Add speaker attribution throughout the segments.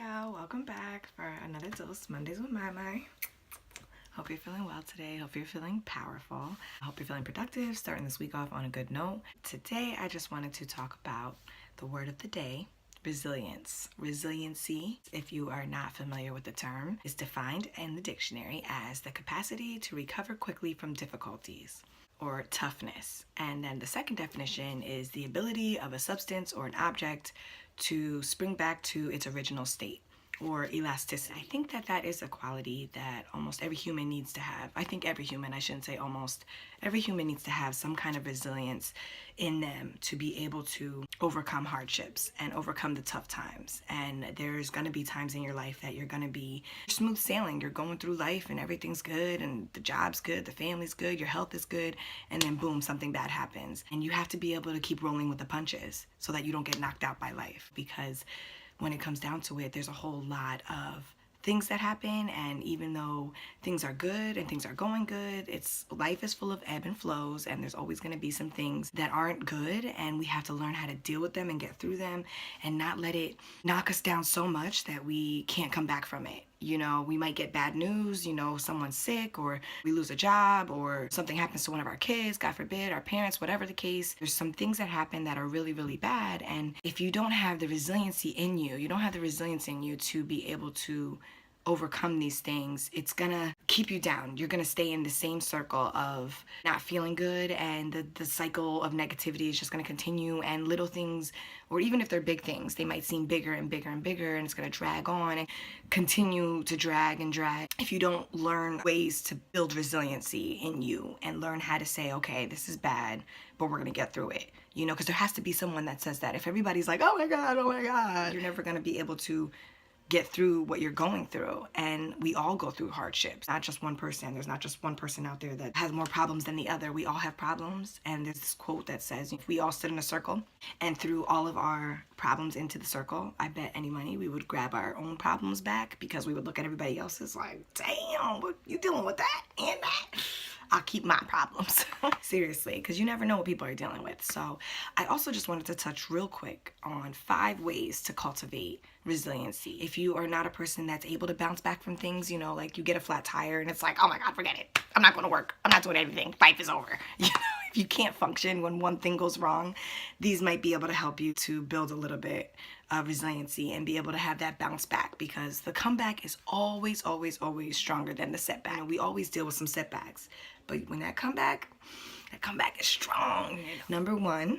Speaker 1: y'all, welcome back for another dose Mondays with My. Hope you're feeling well today. Hope you're feeling powerful. I hope you're feeling productive, starting this week off on a good note. Today I just wanted to talk about the word of the day, resilience. Resiliency, if you are not familiar with the term, is defined in the dictionary as the capacity to recover quickly from difficulties, or toughness. And then the second definition is the ability of a substance or an object to spring back to its original state, or elasticity. I think that is a quality that almost every human needs to have. I think every human, I shouldn't say almost, every human needs to have some kind of resilience in them to be able to overcome hardships and overcome the tough times. And there's going to be times in your life that you're going to be smooth sailing. You're going through life and everything's good and the job's good, the family's good, your health is good, and then boom, something bad happens. And you have to be able to keep rolling with the punches so that you don't get knocked out by life, because when it comes down to it, there's a whole lot of things that happen, and even though things are good and things are going good, life is full of ebb and flows, and there's always going to be some things that aren't good, and we have to learn how to deal with them and get through them and not let it knock us down so much that we can't come back from it. You know, we might get bad news, someone's sick, or we lose a job, or something happens to one of our kids, God forbid, our parents, whatever the case. There's some things that happen that are really, really bad. And if you don't have the resiliency in you, to be able to overcome these things, it's gonna keep you down. You're gonna stay in the same circle of not feeling good, and the cycle of negativity is just gonna continue, and little things, or even if they're big things, they might seem bigger and bigger and bigger, and it's gonna drag on and continue to drag and drag. If you don't learn ways to build resiliency in you and learn how to say, okay, this is bad, but we're gonna get through it, because there has to be someone that says that. If everybody's like, oh my God, you're never gonna be able to get through what you're going through. And we all go through hardships, not just one person. There's not just one person out there that has more problems than the other. We all have problems. And there's this quote that says, if we all stood in a circle and threw all of our problems into the circle, I bet any money we would grab our own problems back, because we would look at everybody else's like, damn, what you dealing with that and that? I'll keep my problems. Seriously, because you never know what people are dealing with. So I also just wanted to touch real quick on 5 ways to cultivate resiliency. If you are not a person that's able to bounce back from things, like you get a flat tire and it's like, oh my God, forget it. I'm not going to work. I'm not doing anything. Life is over. If you can't function when one thing goes wrong, these might be able to help you to build a little bit of resiliency and be able to have that bounce back, because the comeback is always, always, always stronger than the setback. We always deal with some setbacks, but when that comeback is strong. Number 1,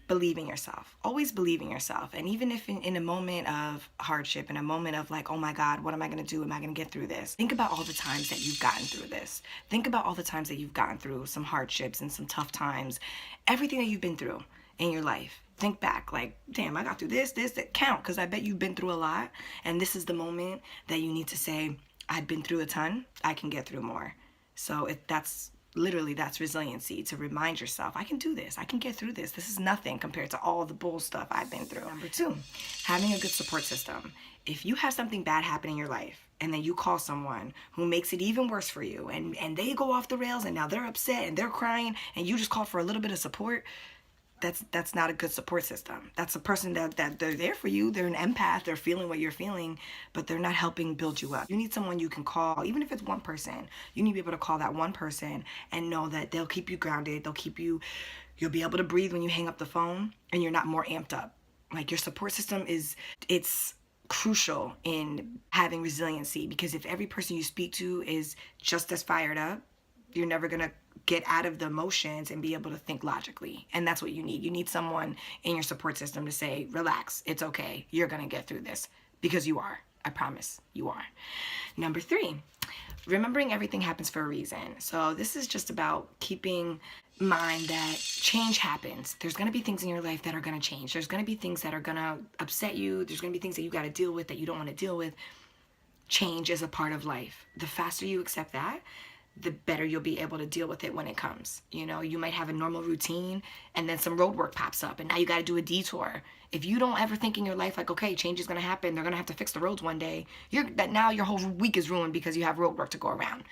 Speaker 1: believe in yourself. Always believe in yourself. And even if in a moment of hardship, in a moment of like, oh my God, what am I going to do? Am I going to get through this? Think about all the times that you've gotten through this. Think about all the times that you've gotten through some hardships and some tough times. Everything that you've been through in your life. Think back, like, damn, I got through this, that count, because I bet you've been through a lot. And this is the moment that you need to say, I've been through a ton, I can get through more. So that's resiliency, to remind yourself, I can do this, I can get through this. This is nothing compared to all the bull stuff I've been through. Number 2, having a good support system. If you have something bad happen in your life, and then you call someone who makes it even worse for you, and they go off the rails, and now they're upset and they're crying, and you just call for a little bit of support, that's not a good support system. That's a person that they're there for you. They're an empath. They're feeling what you're feeling, but they're not helping build you up. You need someone you can call, even if it's one person. You need to be able to call that one person and know that they'll keep you grounded. You'll be able to breathe when you hang up the phone, and you're not more amped up. Like, your support system it's crucial in having resiliency, because if every person you speak to is just as fired up, you're never gonna get out of the emotions and be able to think logically. And that's what you need. You need someone in your support system to say, relax, it's okay, you're gonna get through this, because you are. I promise you are. Number 3, remembering everything happens for a reason. So this is just about keeping in mind that change happens. There's gonna be things in your life that are gonna change. There's gonna be things that are gonna upset you. There's gonna be things that you gotta deal with that you don't wanna deal with. Change is a part of life. The faster you accept that, the better you'll be able to deal with it when it comes. You might have a normal routine, and then some road work pops up, and now you got to do a detour. If you don't ever think in your life like, okay, change is going to happen, they're going to have to fix the roads one day, now your whole week is ruined because you have road work to go around.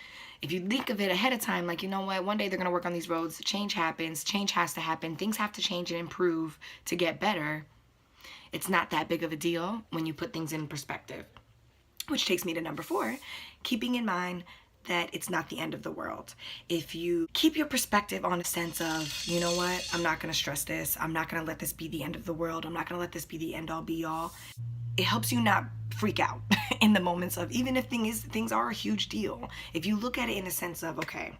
Speaker 1: If you think of it ahead of time, like, you know what, one day they're going to work on these roads, change happens, change has to happen, things have to change and improve to get better, It's not that big of a deal when you put things in perspective. Which takes me to number 4, keeping in mind that it's not the end of the world. If you keep your perspective on a sense of, you know what, I'm not gonna stress this, I'm not gonna let this be the end of the world, I'm not gonna let this be the end all be all, it helps you not freak out in the moments of, even if things are a huge deal. If you look at it in a sense of, okay,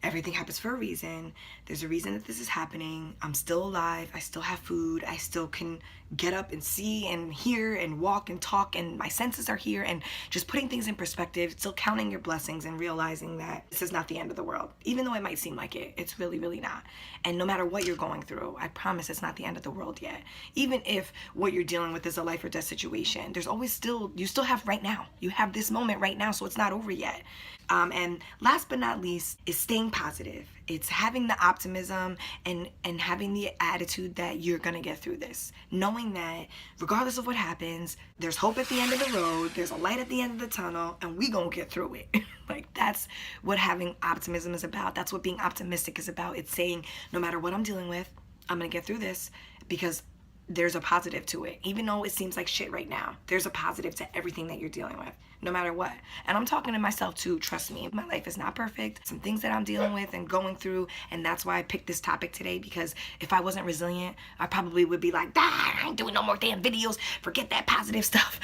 Speaker 1: everything happens for a reason. There's a reason that this is happening. I'm still alive. I still have food. I still can get up and see and hear and walk and talk, and my senses are here, and just putting things in perspective, still counting your blessings and realizing that this is not the end of the world. Even though it might seem like it, it's really, really not. And no matter what you're going through, I promise it's not the end of the world yet. Even if what you're dealing with is a life or death situation, there's always you still have right now. You have this moment right now, so it's not over yet. And last but not least is staying positive. It's having the optimism and having the attitude that you're gonna get through this. Knowing that regardless of what happens, there's hope at the end of the road, there's a light at the end of the tunnel, and we gonna get through it. Like, that's what having optimism is about. That's what being optimistic is about. It's saying, no matter what I'm dealing with, I'm gonna get through this because there's a positive to it. Even though it seems like shit right now, there's a positive to everything that you're dealing with, no matter what. And I'm talking to myself too, trust me. My life is not perfect. Some things that I'm dealing with and going through, and that's why I picked this topic today, because if I wasn't resilient, I probably would be like, I ain't doing no more damn videos, forget that positive stuff.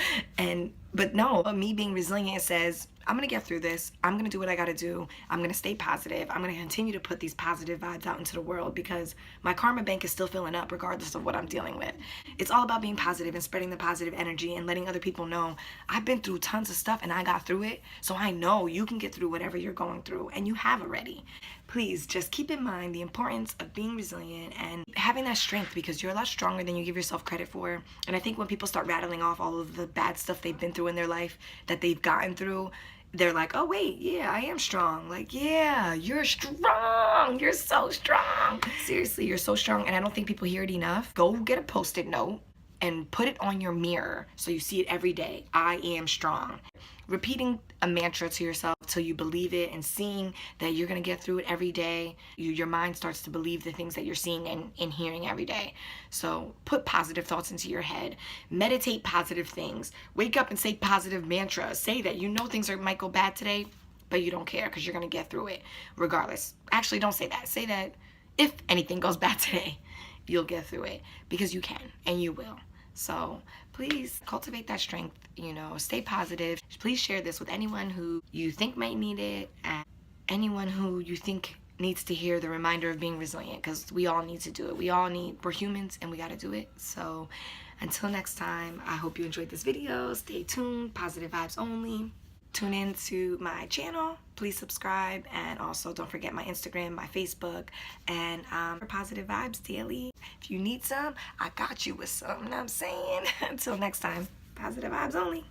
Speaker 1: But no, me being resilient says, I'm gonna get through this. I'm gonna do what I gotta do. I'm gonna stay positive. I'm gonna continue to put these positive vibes out into the world because my karma bank is still filling up regardless of what I'm dealing with. It's all about being positive and spreading the positive energy and letting other people know I've been through tons of stuff and I got through it. So I know you can get through whatever you're going through, and you have already. Please just keep in mind the importance of being resilient and having that strength, because you're a lot stronger than you give yourself credit for. And I think when people start rattling off all of the bad stuff they've been through in their life, that they've gotten through, they're like, oh wait, yeah, I am strong. Like, yeah, you're strong. You're so strong. Seriously, you're so strong. And I don't think people hear it enough. Go get a Post-it note and put it on your mirror so you see it every day. I am strong. Repeating a mantra to yourself till you believe it, and seeing that you're gonna get through it every day, your mind starts to believe the things that you're seeing and hearing every day. So put positive thoughts into your head. Meditate positive things. Wake up and say positive mantras. Say that you know things might go bad today, but you don't care because you're gonna get through it regardless. Actually, don't say that. Say that if anything goes bad today, you'll get through it, because you can and you will. So please cultivate that strength, stay positive. Please share this with anyone who you think might need it, and anyone who you think needs to hear the reminder of being resilient, because we all need to do it. We're humans and we got to do it. So until next time, I hope you enjoyed this video. Stay tuned, positive vibes only. Tune in to my channel, please subscribe, and also don't forget my Instagram, my Facebook, and for positive vibes daily. If you need some, I got you with some, you know what I'm saying? Until next time, positive vibes only.